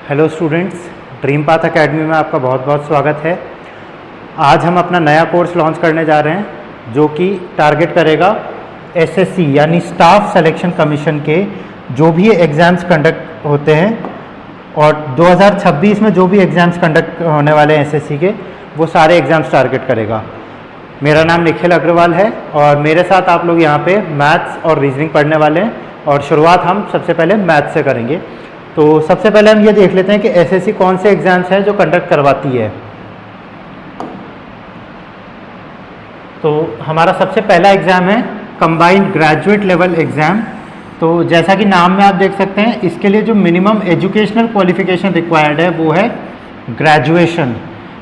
Hello students, dream path academy में आपका बहुत बहुत स्वागत है। आज हम अपना नया कोर्स लॉन्च करने जा रहे हैं जो कि टारगेट करेगा एसएससी यानी स्टाफ सिलेक्शन कमीशन के जो भी एग्ज़ाम्स कंडक्ट होते हैं और 2026 में जो भी एग्ज़ाम्स कंडक्ट होने वाले हैं एसएससी के, वो सारे एग्ज़ाम्स टारगेट करेगा। मेरा नाम निखिल अग्रवाल है और मेरे साथ आप लोग यहाँ पे मैथ्स और रीजनिंग पढ़ने वाले हैं और शुरुआत हम सबसे पहले मैथ्स से करेंगे। तो सबसे पहले हम ये देख लेते हैं कि एसएससी कौन से एग्ज़ाम्स हैं जो कंडक्ट करवाती है। तो हमारा सबसे पहला एग्ज़ाम है कंबाइंड ग्रेजुएट लेवल एग्ज़ाम। तो जैसा कि नाम में आप देख सकते हैं, इसके लिए जो मिनिमम एजुकेशनल क्वालिफिकेशन रिक्वायर्ड है वो है ग्रेजुएशन।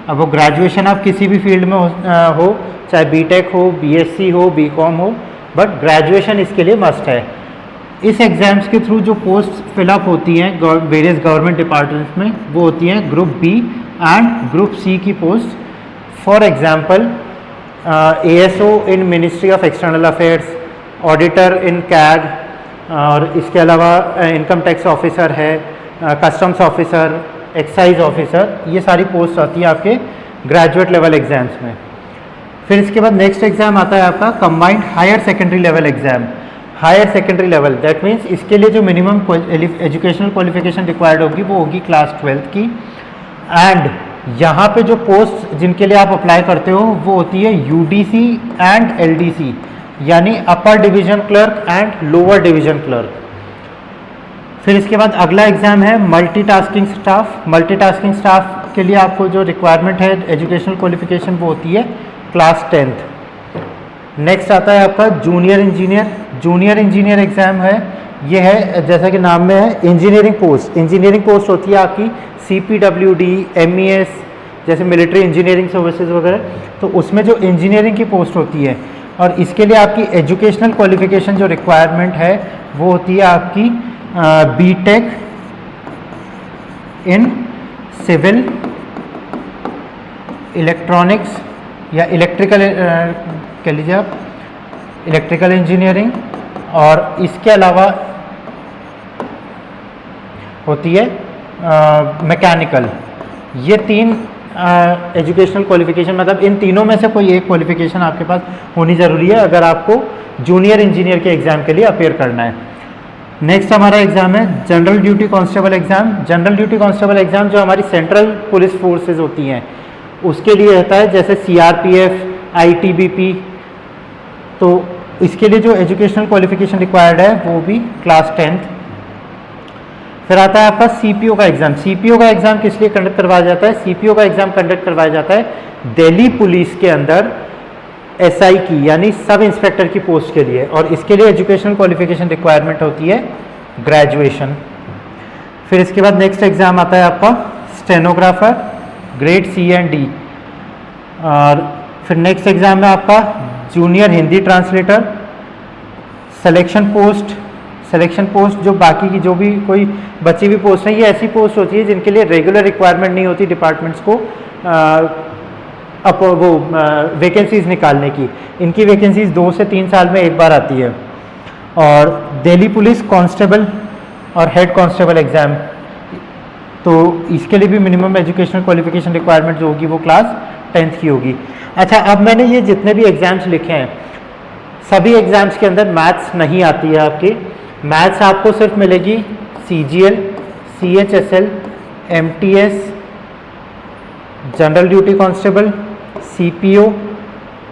अब वो ग्रेजुएशन आप किसी भी फील्ड में हो चाहे बीटेक हो, बीएससी हो, बीकॉम हो, बट ग्रेजुएशन इसके लिए मस्ट है। इस एग्ज़ाम्स के थ्रू जो पोस्ट फिलअप होती हैं वेरियस गवर्नमेंट डिपार्टमेंट्स में, वो होती हैं group B and group C की post. For example ASO in Ministry of External Affairs, auditor in CAG, और इसके अलावा इनकम टैक्स ऑफिसर है, कस्टम्स ऑफिसर, एक्साइज ऑफिसर, ये सारी पोस्ट आती है आपके ग्रेजुएट लेवल एग्ज़ाम्स में। फिर इसके बाद नेक्स्ट एग्ज़ाम आता है आपका combined higher secondary level exam. Higher secondary level that means इसके लिए जो मिनिमम एजुकेशनल क्वालिफिकेशन रिक्वायर्ड होगी वो होगी क्लास 12th की। एंड यहाँ पे जो पोस्ट जिनके लिए आप अप्लाई करते हो वो होती है यूडीसी एंड एलडीसी, यानी अपर division clerk and lower division clerk. फिर इसके बाद अगला एग्ज़ाम है मल्टीटास्किंग स्टाफ। मल्टीटास्किंग स्टाफ के लिए आपको जो रिक्वायरमेंट है एजुकेशनल क्वालिफिकेशन वो होती है क्लास 10th। नेक्स्ट आता है आपका junior engineer. Junior engineer exam है, ये है जैसा कि नाम में है इंजीनियरिंग पोस्ट। इंजीनियरिंग पोस्ट होती है आपकी सीपीडब्ल्यूडी, एमईएस जैसे मिलिट्री इंजीनियरिंग सर्विसेज वगैरह, तो उसमें जो इंजीनियरिंग की पोस्ट होती है और इसके लिए आपकी एजुकेशनल क्वालिफिकेशन जो रिक्वायरमेंट है वो होती है आपकी बीटेक इन सिविल इलेक्ट्रॉनिक्स या इलेक्ट्रिकल कह लीजिए आप, इलेक्ट्रिकल इंजीनियरिंग, और इसके अलावा होती है मैकेनिकल। ये तीन एजुकेशनल क्वालिफिकेशन, मतलब इन तीनों में से कोई एक क्वालिफिकेशन आपके पास होनी ज़रूरी है अगर आपको जूनियर इंजीनियर के एग्ज़ाम के लिए अपेयर करना है। नेक्स्ट हमारा एग्ज़ाम है general duty constable exam. General duty constable exam जो हमारी सेंट्रल पुलिस फोर्सेज होती हैं उसके लिए रहता है, जैसे सीआरपीएफ, आईटीबीपी। तो इसके लिए जो एजुकेशनल क्वालिफिकेशन रिक्वायर्ड है वो भी क्लास 10th। फिर आता है आपका सीपीओ का एग्ज़ाम। सीपीओ का एग्ज़ाम किस लिए कंडक्ट करवाया जाता है? सीपीओ का एग्ज़ाम कंडक्ट करवाया जाता है दिल्ली पुलिस के अंदर एसआई की, यानी सब इंस्पेक्टर की पोस्ट के लिए, और इसके लिए एजुकेशनल क्वालिफिकेशन रिक्वायरमेंट होती है ग्रेजुएशन। फिर इसके बाद नेक्स्ट एग्ज़ाम आता है आपका stenographer grade C and D. और फिर नेक्स्ट एग्ज़ाम है आपका junior Hindi translator. Selection post जो बाकी की जो भी कोई बची हुई पोस्ट है, ये ऐसी पोस्ट होती है जिनके लिए रेगुलर रिक्वायरमेंट नहीं होती डिपार्टमेंट्स को वैकेंसीज निकालने की। इनकी वैकेंसीज 2 से 3 साल में एक बार आती है। और दिल्ली पुलिस कांस्टेबल और हेड कांस्टेबल एग्ज़ाम, तो इसके लिए भी मिनिमम एजुकेशनल क्वालिफिकेशन रिक्वायरमेंट जो होगी वो क्लास 10th की होगी। अच्छा, अब मैंने ये जितने भी एग्ज़ाम्स लिखे हैं सभी एग्ज़ाम्स के अंदर मैथ्स नहीं आती है आपकी। मैथ्स आपको सिर्फ मिलेगी CGL, CHSL, MTS, general duty constable, CPO,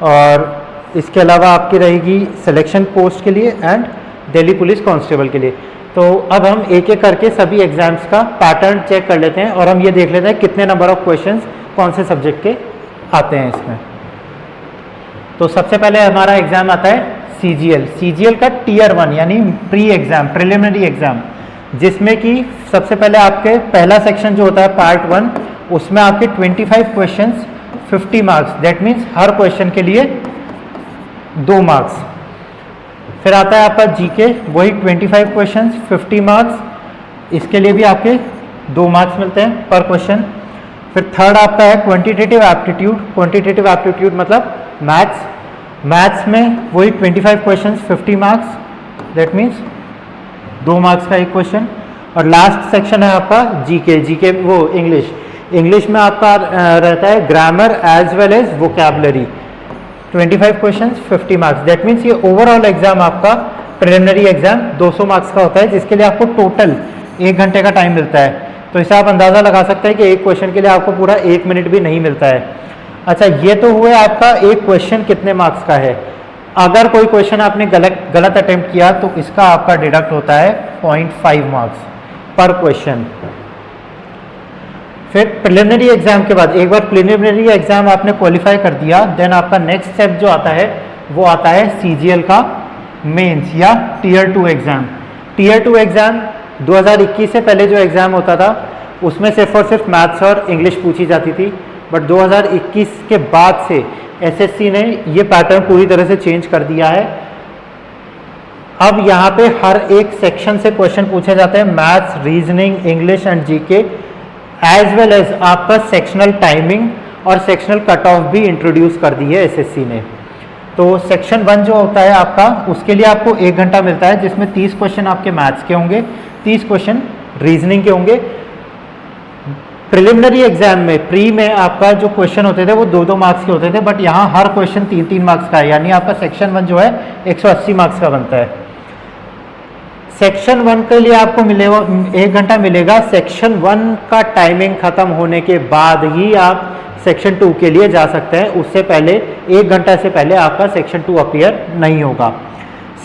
और इसके अलावा आपकी रहेगी सिलेक्शन पोस्ट के लिए एंड दिल्ली पुलिस कांस्टेबल के लिए। तो अब हम एक एक करके सभी एग्ज़ाम्स का पैटर्न चेक कर लेते हैं और हम ये देख लेते हैं कितने नंबर ऑफ क्वेश्चंस कौन से सब्जेक्ट के आते हैं इसमें। तो सबसे पहले हमारा एग्ज़ाम आता है सीजीएल। सीजीएल का टीयर 1 यानी प्री एग्ज़ाम, प्रिलिमिनरी एग्ज़ाम, जिसमें कि सबसे पहले आपके पहला सेक्शन जो होता है पार्ट 1, उसमें आपके 25 questions 50 marks, that means her question के लिए 2 मार्क्स। फिर आता है आपका जीके, वही 25 क्वेश्चंस 50 मार्क्स, इसके लिए भी आपके 2 मार्क्स मिलते हैं पर क्वेश्चन। फिर थर्ड आपका है क्वांटिटेटिव एप्टीट्यूड। क्वांटिटेटिव एप्टीट्यूड मतलब मैथ्स में वही 25 questions 50 marks, that means 2 marks का एक क्वेश्चन। और लास्ट सेक्शन है आपका जीके। जीके वो इंग्लिश, इंग्लिश में आपका रहता है grammar as well as vocabulary. 25 questions 50 marks. That means ये ओवरऑल एग्जाम आपका प्रिलिमिनरी एग्जाम 200 मार्क्स का होता है, जिसके लिए आपको टोटल 1 घंटे का टाइम मिलता है। तो इससे आप अंदाज़ा लगा सकते हैं कि एक क्वेश्चन के लिए आपको पूरा 1 मिनट भी नहीं मिलता है। अच्छा, ये तो हुए आपका एक क्वेश्चन कितने मार्क्स का है। अगर कोई क्वेश्चन आपने गलत अटेम्प्ट किया तो इसका आपका डिडक्ट होता है 0.5 मार्क्स पर क्वेश्चन। फिर प्रिलिमिनरी एग्जाम के बाद, एक बार प्रिलिमिनरी एग्जाम आपने क्वालिफाई कर दिया, देन आपका नेक्स्ट स्टेप जो आता है वो आता है सीजीएल का मेंस या टीयर 2 एग्जाम। टीयर 2 एग्जाम 2021 से पहले जो एग्जाम होता था उसमें सिर्फ और सिर्फ मैथ्स और इंग्लिश पूछी जाती थी, बट 2021 के बाद से एसएससी ने ये पैटर्न पूरी तरह से चेंज कर दिया है। अब यहाँ पे हर एक सेक्शन से क्वेश्चन पूछे जाते हैं, maths, reasoning, English and GK, as well as आपका सेक्शनल टाइमिंग और सेक्शनल कट ऑफ भी इंट्रोड्यूस कर दी है एसएससी ने। तो सेक्शन 1 जो होता है आपका, उसके लिए आपको 1 घंटा मिलता है, जिसमें 30 क्वेश्चन आपके मैथ्स के होंगे, 30 क्वेश्चन रीजनिंग के होंगे। प्रिलिमिनरी एग्जाम में प्री में आपका जो क्वेश्चन होते थे वो 2-2 मार्क्स के होते थे, बट यहाँ हर क्वेश्चन 3-3 मार्क्स का है, यानी आपका सेक्शन 1 जो है 180 मार्क्स का बनता है। सेक्शन 1 के लिए आपको मिलेगा 1 घंटा मिलेगा। सेक्शन 1 का टाइमिंग खत्म होने के बाद ही आप सेक्शन 2 के लिए जा सकते हैं, उससे पहले 1 घंटा से पहले आपका सेक्शन 2 अपीयर नहीं होगा।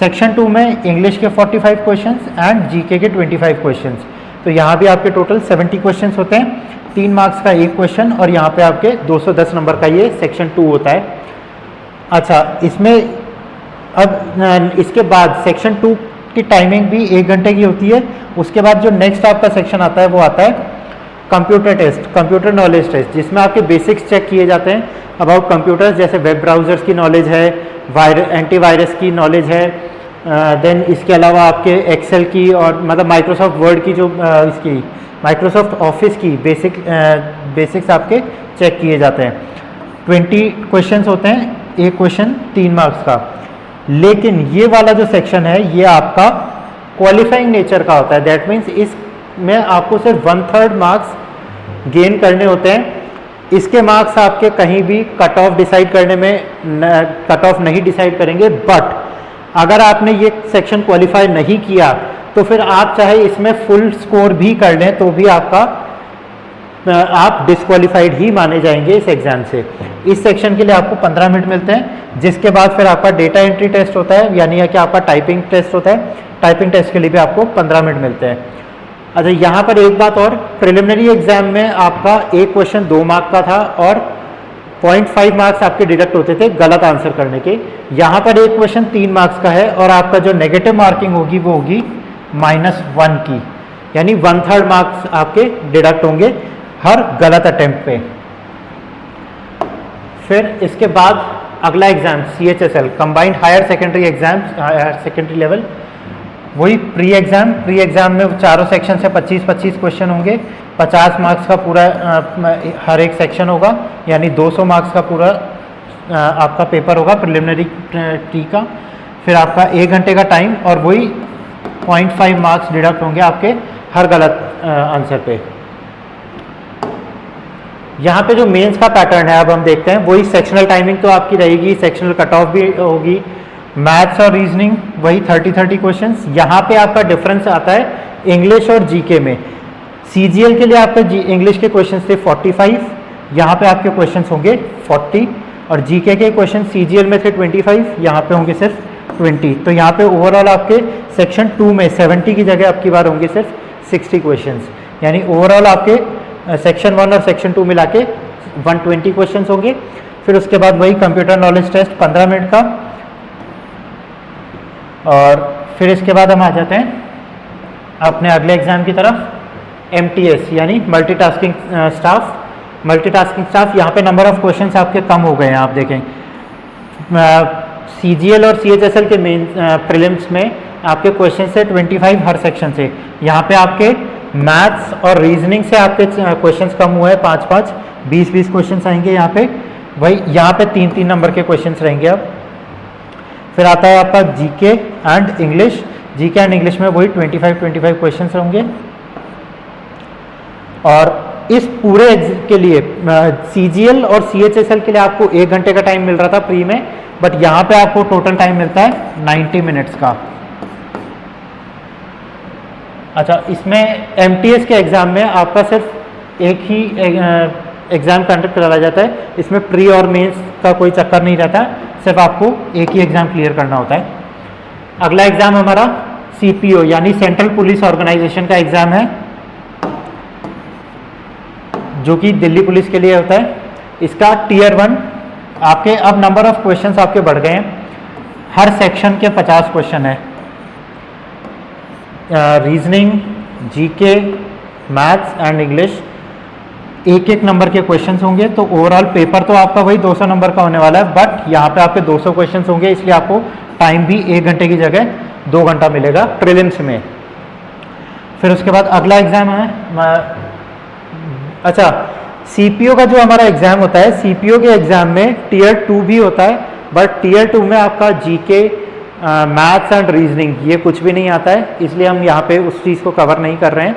सेक्शन 2 में इंग्लिश के 45 क्वेश्चंस एंड जीके के 25 क्वेश्चंस, तो यहाँ भी आपके टोटल 70 क्वेश्चंस होते हैं, 3 मार्क्स का एक क्वेश्चन, और यहाँ पे आपके 210 नंबर का ये सेक्शन 2 होता है। अच्छा, इसमें अब इसके बाद सेक्शन 2 की टाइमिंग भी 1 घंटे की होती है। उसके बाद जो नेक्स्ट आपका सेक्शन आता है वो आता है computer test, computer knowledge test, जिसमें आपके बेसिक्स चेक किए जाते हैं अबाउट कंप्यूटर्स, जैसे वेब ब्राउजर्स की नॉलेज है, एंटीवायरस की नॉलेज है, देन इसके अलावा आपके एक्सेल की और मतलब माइक्रोसॉफ्ट वर्ड की जो इसकी माइक्रोसॉफ्ट ऑफिस की बेसिक्स आपके चेक किए जाते हैं। 20 क्वेश्चंस होते हैं, एक क्वेश्चन 3 मार्क्स का। लेकिन ये वाला जो सेक्शन है ये आपका क्वालिफाइंग नेचर का होता है। दैट मीन्स इसमें आपको सिर्फ 1/3 मार्क्स गेन करने होते हैं। इसके मार्क्स आपके कहीं भी कट ऑफ डिसाइड करने में कट ऑफ नहीं डिसाइड करेंगे, बट अगर आपने ये सेक्शन क्वालिफाई नहीं किया तो फिर आप चाहे इसमें फुल स्कोर भी कर लें तो भी आप डिस्क्वालिफाइड ही माने जाएंगे इस एग्जाम से। इस सेक्शन के लिए आपको 15 मिनट मिलते हैं, जिसके बाद फिर आपका डेटा एंट्री टेस्ट होता है, यानी कि आपका टाइपिंग टेस्ट होता है। टाइपिंग टेस्ट के लिए भी आपको 15 मिनट मिलते हैं। अच्छा, यहाँ पर एक बात और, प्रिलिमिनरी एग्जाम में आपका एक क्वेश्चन 2 मार्क का था और 0.5 मार्क्स आपके डिडक्ट होते थे गलत आंसर करने के। यहाँ पर एक क्वेश्चन 3 मार्क्स का है और आपका जो नेगेटिव मार्किंग होगी वो होगी -1 की, यानी 1/3 मार्क्स आपके डिडक्ट होंगे हर गलत अटेम्प्ट पे। फिर इसके बाद अगला exam CHSL, combined higher secondary exam, higher secondary level, वही प्री एग्जाम में चारों सेक्शन से 25-25 क्वेश्चन होंगे, 50 मार्क्स का पूरा हर एक सेक्शन होगा, यानी 200 मार्क्स का पूरा आपका पेपर होगा प्रिलिमिनरी प्री का। फिर आपका 1 घंटे का टाइम और वही 0.5 मार्क्स डिडक्ट होंगे आपके हर गलत आंसर पे। यहाँ पे जो मेंस का पैटर्न है अब हम देखते हैं, वही सेक्शनल टाइमिंग तो आपकी रहेगी, सेक्शनल कट ऑफ भी होगी, मैथ्स और रीजनिंग वही 30-30 क्वेश्चंस। यहाँ पे आपका डिफरेंस आता है इंग्लिश और जीके में। सीजीएल के लिए आपका इंग्लिश के क्वेश्चंस थे 45, यहाँ पे आपके क्वेश्चंस होंगे 40, और जीके के क्वेश्चन सीजीएल में थे 25, यहाँ पे होंगे सिर्फ 20। तो यहाँ पे ओवरऑल आपके सेक्शन 2 में 70 की जगह आपकी बार होंगे सिर्फ 60 क्वेश्चंस, यानी ओवरऑल आपके सेक्शन 1 और सेक्शन 2 मिला के 120 क्वेश्चंस होंगे। फिर उसके बाद वही कंप्यूटर नॉलेज टेस्ट 15 मिनट का, और फिर इसके बाद हम आ जाते हैं अपने अगले एग्जाम की तरफ, MTS यानी मल्टीटास्किंग स्टाफ। यहाँ पे नंबर ऑफ क्वेश्चंस आपके कम हो गए हैं, आप देखें CGL और CHSL के मेन प्रीलिम्स में आपके क्वेश्चन से 25 हर सेक्शन से, यहाँ पे आपके मैथ्स और रीजनिंग से आपके क्वेश्चंस कम हुए हैं, 5-5 20-20 क्वेश्चंस आएंगे यहाँ पे, वही यहाँ पे 3-3 नंबर के क्वेश्चंस रहेंगे अब। फिर आता है आपका जीके एंड इंग्लिश में वही 25-25 क्वेश्चंस होंगे, और इस पूरे के लिए CGL और CHSL के लिए आपको 1 घंटे का टाइम मिल रहा था प्री में, बट यहाँ पे आपको टोटल टाइम मिलता है 90 मिनट्स का। अच्छा, इसमें MTS के एग्ज़ाम में आपका सिर्फ एक ही एग्ज़ाम कंडक्ट कराया जाता है, इसमें प्री और मेंस का कोई चक्कर नहीं रहता, सिर्फ आपको एक ही एग्ज़ाम क्लियर करना होता है। अगला एग्ज़ाम हमारा CPO यानी सेंट्रल पुलिस ऑर्गेनाइजेशन का एग्ज़ाम है, जो कि दिल्ली पुलिस के लिए होता है। इसका Tier 1 आपके अब नंबर ऑफ क्वेश्चंस आपके बढ़ गए हैं, हर सेक्शन के 50 क्वेश्चन है। Reasoning, GK, maths and English एक एक नंबर के क्वेश्चंस होंगे। तो ओवरऑल पेपर तो आपका वही 200 नंबर का होने वाला है, बट यहाँ पे आपके 200 क्वेश्चंस होंगे, इसलिए आपको टाइम भी 1 घंटे की जगह 2 घंटा मिलेगा प्रीलिम्स में। फिर उसके बाद अगला एग्ज़ाम है अच्छा, CPO का जो हमारा एग्ज़ाम होता है, CPO के एग्ज़ाम में Tier 2 भी होता है, बट Tier 2 में आपका GK, मैथ्स एंड रीजनिंग ये कुछ भी नहीं आता है, इसलिए हम यहाँ पे उस चीज़ को कवर नहीं कर रहे हैं।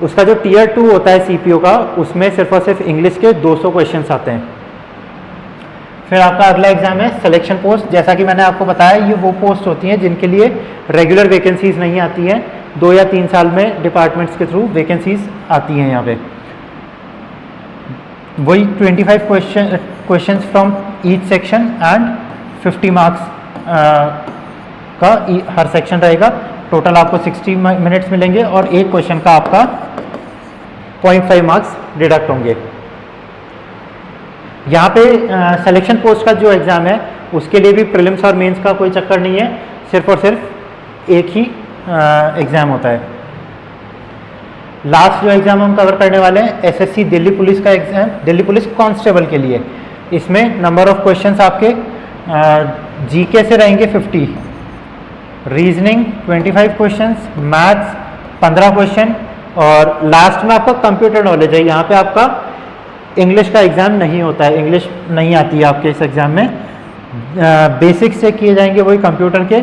उसका जो Tier 2 होता है CPO का, उसमें सिर्फ और सिर्फ इंग्लिश के 200 क्वेश्चंस आते हैं। फिर आपका अगला एग्ज़ाम है सिलेक्शन पोस्ट। जैसा कि मैंने आपको बताया, ये वो पोस्ट होती हैं जिनके लिए रेगुलर वैकेंसीज नहीं आती हैं, 2 या 3 साल में डिपार्टमेंट्स के थ्रू वैकेंसीज आती हैं यहाँ पे। वही 25 questions from each section and 50 marks का हर सेक्शन रहेगा। टोटल आपको 60 मिनट्स मिलेंगे और एक क्वेश्चन का आपका 0.5 मार्क्स डिडक्ट होंगे। यहाँ पे सिलेक्शन पोस्ट का जो एग्ज़ाम है, उसके लिए भी प्रीलिम्स और मेंस का कोई चक्कर नहीं है, सिर्फ और सिर्फ एक ही एग्ज़ाम होता है। लास्ट जो एग्ज़ाम हम कवर करने वाले हैं SSC दिल्ली पुलिस का एग्ज़ाम, दिल्ली पुलिस कांस्टेबल के लिए। इसमें नंबर ऑफ क्वेश्चंस आपके GK से रहेंगे 50, रीजनिंग 25 क्वेश्चंस, मैथ्स 15 क्वेश्चन और लास्ट में आपका कंप्यूटर नॉलेज है। यहाँ पे आपका इंग्लिश का एग्ज़ाम नहीं होता है, इंग्लिश नहीं आती है आपके इस एग्ज़ाम में। बेसिक्स से किए जाएंगे वही कंप्यूटर के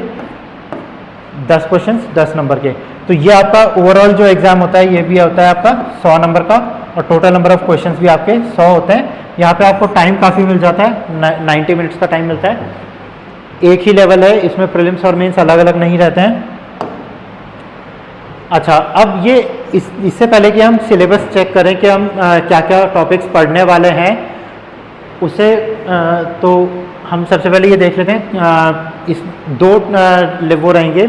10 क्वेश्चंस 10 नंबर के। तो ये आपका ओवरऑल जो एग्ज़ाम होता है, ये भी होता है आपका 100 नंबर का और टोटल नंबर ऑफ क्वेश्चंस भी आपके 100 होते हैं। यहाँ पे आपको टाइम काफ़ी मिल जाता है, 90 मिनट्स का टाइम मिलता है। एक ही लेवल है, इसमें प्रीलिम्स और मेंस अलग अलग नहीं रहते हैं। अच्छा, अब ये इससे पहले कि हम सिलेबस चेक करें कि हम क्या क्या टॉपिक्स पढ़ने वाले हैं, उसे तो हम सबसे पहले ये देख लेते हैं। इस 2 वो रहेंगे,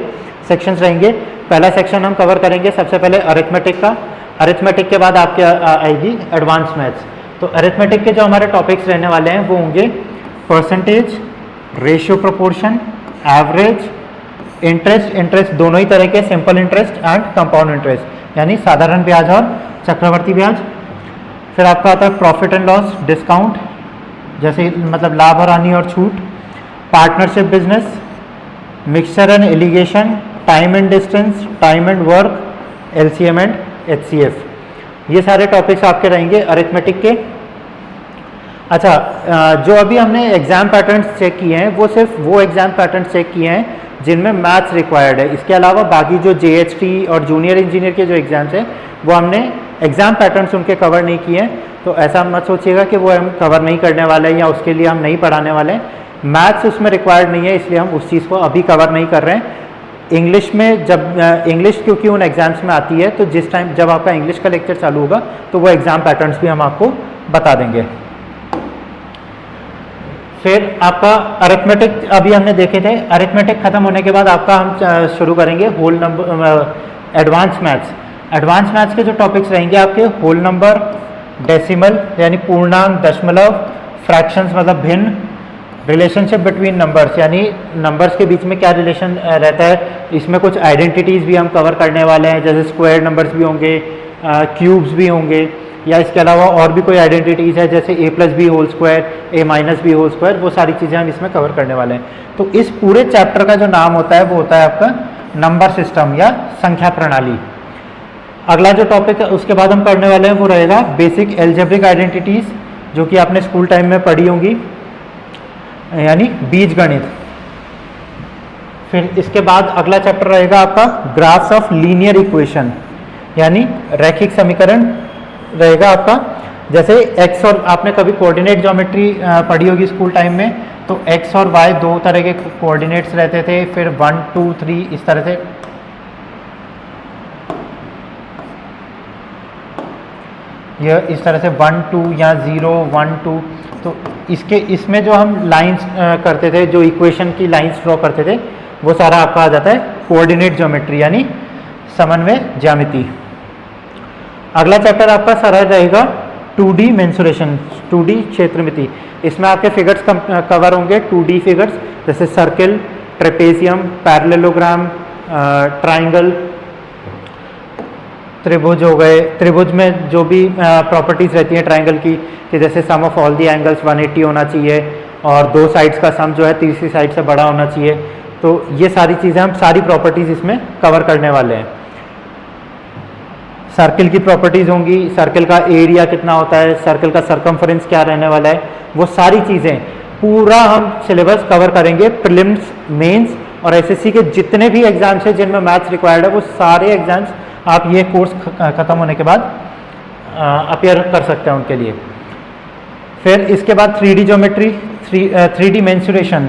सेक्शंस रहेंगे। पहला सेक्शन हम कवर करेंगे सबसे पहले अरिथमेटिक का। अरिथमेटिक के बाद आपके आएगी एडवांस मैथ्स। तो अरिथमेटिक के जो हमारे टॉपिक्स रहने वाले हैं वो होंगे percentage, ratio proportion, average, interest दोनों ही तरह के, simple interest and compound interest, यानी साधारण ब्याज और चक्रवर्ती ब्याज। फिर आपका आता है प्रॉफिट एंड लॉस, डिस्काउंट जैसे मतलब लाभ और हानि और छूट, partnership business, mixture and allegation, time and distance, time and work, LCM and HCF। ये सारे टॉपिक्स आपके रहेंगे अरिथमेटिक के। अच्छा, जो अभी हमने एग्ज़ाम पैटर्न्स चेक किए हैं, वो सिर्फ वो एग्ज़ाम पैटर्न्स चेक किए हैं जिनमें मैथ्स रिक्वायर्ड है। इसके अलावा बाकी जो JHT और जूनियर इंजीनियर के जो एग्ज़ाम्स हैं, वो हमने एग्ज़ाम पैटर्न्स उनके कवर नहीं किए हैं। तो ऐसा मत सोचिएगा कि वो हम कवर नहीं करने वाले हैं या उसके लिए हम नहीं पढ़ाने वाले हैं। मैथ्स उसमें रिक्वायर्ड नहीं है, इसलिए हम उस चीज़ को अभी कवर नहीं कर रहे हैं। इंग्लिश में जब इंग्लिश क्योंकि उन एग्ज़ाम्स में आती है, तो जिस टाइम जब आपका इंग्लिश का लेक्चर चालू होगा तो वो एग्ज़ाम पैटर्न्स भी हम आपको बता देंगे। फिर आपका अरिथमेटिक अभी हमने देखे थे। अरिथमेटिक खत्म होने के बाद आपका हम शुरू करेंगे whole number, advance maths. Advance maths के जो टॉपिक्स रहेंगे आपके होल नंबर, डेसिमल यानी पूर्णांक, दशमलव, फ्रैक्शंस मतलब भिन्न, रिलेशनशिप बिटवीन नंबर्स यानी नंबर्स के बीच में क्या रिलेशन रहता है। इसमें कुछ आइडेंटिटीज़ भी हम कवर करने वाले हैं, जैसे स्क्वायर नंबर्स भी होंगे, क्यूब्स भी होंगे, या इसके अलावा और भी कोई आइडेंटिटीज़ है जैसे a+b whole square, a-b whole square, वो सारी चीज़ें हम इसमें कवर करने वाले हैं। तो इस पूरे चैप्टर का जो नाम होता है वो होता है आपका नंबर सिस्टम या संख्या प्रणाली। अगला जो टॉपिक है उसके बाद हम करने वाले हैं वो रहेगा बेसिक एल्जेब्रिक आइडेंटिटीज़, जो कि आपने स्कूल टाइम में पढ़ी होंगी, यानी बीजगणित। फिर इसके बाद अगला चैप्टर रहेगा आपका ग्राफ्स ऑफ लीनियर इक्वेशन, यानी रैखिक समीकरण रहेगा आपका, जैसे एक्स और आपने कभी कोऑर्डिनेट ज्योमेट्री पढ़ी होगी स्कूल टाइम में, तो एक्स और वाई दो तरह के कोऑर्डिनेट्स रहते थे, फिर 1 2 3 इस तरह से, यह इस तरह से 1 2 या 0 1 2, तो इसमें जो हम लाइंस करते थे, जो इक्वेशन की लाइंस ड्रॉ करते थे, वो सारा आपका आ जाता है कोऑर्डिनेट ज्योमेट्री यानी समन्वय ज्यामिति। अगला चैप्टर आपका सारा रहेगा 2D मेंसुरेशन, 2D क्षेत्रमिति। इसमें आपके फिगर्स कवर होंगे, 2D फिगर्स जैसे सर्किल, ट्रेपेजियम, पैरेललोग्राम, ट्राइंगल, त्रिभुज हो गए। त्रिभुज में जो भी प्रॉपर्टीज़ रहती हैं ट्राइंगल की, कि जैसे सम ऑफ ऑल दी एंगल्स 180 होना चाहिए और दो साइड्स का सम जो है तीसरी साइड से बड़ा होना चाहिए। तो ये सारी चीज़ें हम सारी प्रॉपर्टीज़ इसमें कवर करने वाले हैं। सर्किल की प्रॉपर्टीज़ होंगी, सर्किल का एरिया कितना होता है, सर्किल का सरकमफ्रेंस क्या रहने वाला है, वो सारी चीज़ें पूरा हम सिलेबस कवर करेंगे। प्रीलिम्स, मेंस और एसएससी के जितने भी एग्जाम्स हैं जिनमें मैथ्स रिक्वायर्ड है, वो सारे एग्जाम्स आप ये कोर्स ख़त्म होने के बाद अपीयर कर सकते हैं उनके लिए। फिर इसके बाद 3D geometry, 3D mensuration.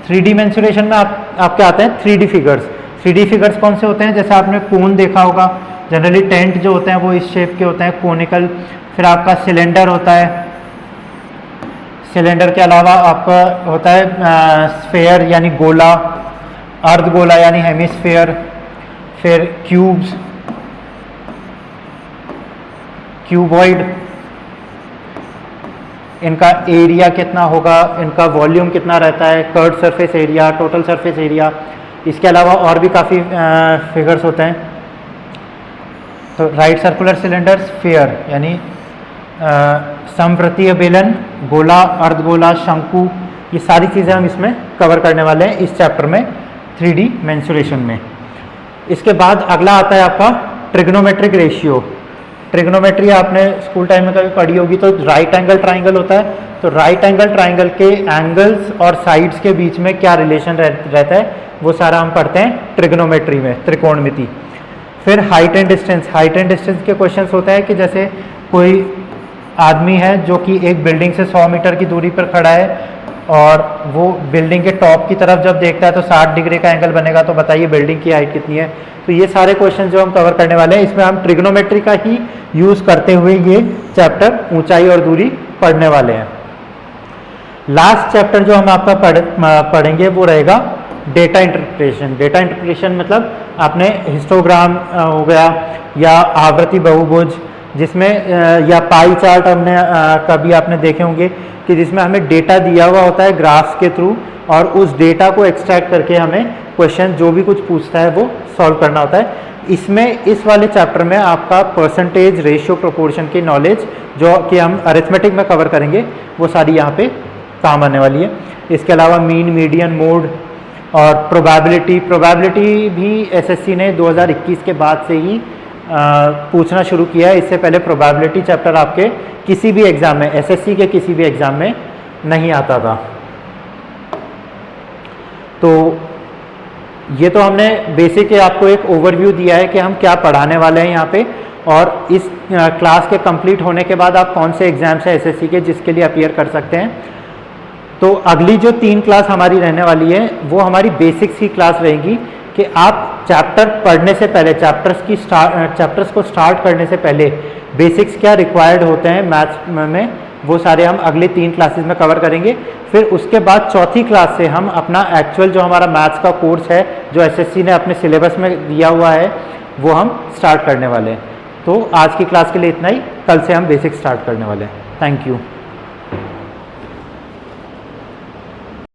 3D mensuration में आपके आते हैं 3D फिगर्स। 3D फिगर्स कौन से होते हैं, जैसे आपने कोन देखा होगा, जनरली टेंट जो होते हैं वो इस शेप के होते हैं, कोनिकल। फिर आपका सिलेंडर होता है, सिलेंडर के अलावा आपका होता है स्फेयर यानी गोला, अर्धगोला यानी हेमिस्फेयर, फिर क्यूब्स, क्यूबॉइड। इनका एरिया कितना होगा, इनका वॉल्यूम कितना रहता है, curve surface area, total surface area. इसके अलावा और भी काफ़ी फिगर्स होते हैं। तो राइट सर्कुलर सिलेंडर, स्फीयर यानी समवृत्तीय बेलन, गोला, अर्धगोला, शंकु, ये सारी चीज़ें हम इसमें कवर करने वाले हैं इस चैप्टर में 3D मेंसुरेशन में। इसके बाद अगला आता है आपका ट्रिग्नोमेट्रिक रेशियो। ट्रिग्नोमेट्री आपने स्कूल टाइम में कभी पढ़ी होगी, तो राइट एंगल ट्राइंगल होता है, तो राइट एंगल ट्राइंगल के एंगल्स और साइड्स के बीच में क्या रिलेशन रहता है, वो सारा हम पढ़ते हैं ट्रिग्नोमेट्री में, त्रिकोणमिति। फिर height and distance. Height and distance के क्वेश्चंस होते हैं कि जैसे कोई आदमी है जो कि एक बिल्डिंग से 100 मीटर की दूरी पर खड़ा है और वो बिल्डिंग के टॉप की तरफ जब देखता है तो 60 डिग्री का एंगल बनेगा, तो बताइए बिल्डिंग की हाइट कितनी है। तो ये सारे क्वेश्चन जो हम कवर करने वाले हैं, इसमें हम ट्रिग्नोमेट्री का ही यूज़ करते हुए ये चैप्टर ऊंचाई और दूरी पढ़ने वाले हैं। लास्ट चैप्टर जो हम आपका पढ़ेंगे वो रहेगा डेटा इंटरप्रिटेशन। डेटा इंटरप्रिटेशन मतलब आपने हिस्टोग्राम हो गया या आवर्ती बहुभुज, जिसमें या पाई चार्ट हमने कभी आपने देखे होंगे कि जिसमें हमें डेटा दिया हुआ होता है ग्राफ्स के थ्रू, और उस डेटा को एक्सट्रैक्ट करके हमें क्वेश्चन जो भी कुछ पूछता है वो सॉल्व करना होता है। इसमें इस वाले चैप्टर में आपका परसेंटेज, रेशियो, प्रोपोर्शन की नॉलेज जो कि हम अरिथमेटिक में कवर करेंगे, वो सारी यहाँ पे काम आने वाली है। इसके अलावा मीन, मीडियन, मोड और प्रोबेबिलिटी भी एसएससी ने 2021 के बाद से ही पूछना शुरू किया है। इससे पहले प्रोबेबिलिटी चैप्टर आपके किसी भी एग्ज़ाम में, एसएससी के किसी भी एग्ज़ाम में नहीं आता था। तो ये तो हमने बेसिक आपको एक ओवरव्यू दिया है कि हम क्या पढ़ाने वाले हैं यहाँ पे, और इस क्लास के कंप्लीट होने के बाद आप कौन से एग्ज़ाम्स हैं एसएससी के जिसके लिए अपीयर कर सकते हैं। तो अगली जो 3 क्लास हमारी रहने वाली है वो हमारी बेसिक्स की क्लास रहेगी, कि आप चैप्टर पढ़ने से पहले, चैप्टर्स को स्टार्ट करने से पहले बेसिक्स क्या रिक्वायर्ड होते हैं मैथ्स में, वो सारे हम अगले 3 क्लासेस में कवर करेंगे। फिर उसके बाद चौथी क्लास से हम अपना एक्चुअल जो हमारा मैथ्स का कोर्स है जो एसएससी ने अपने सिलेबस में दिया हुआ है वो हम स्टार्ट करने वाले हैं। तो आज की क्लास के लिए इतना ही, कल से हम बेसिक स्टार्ट करने वाले हैं। Thank you.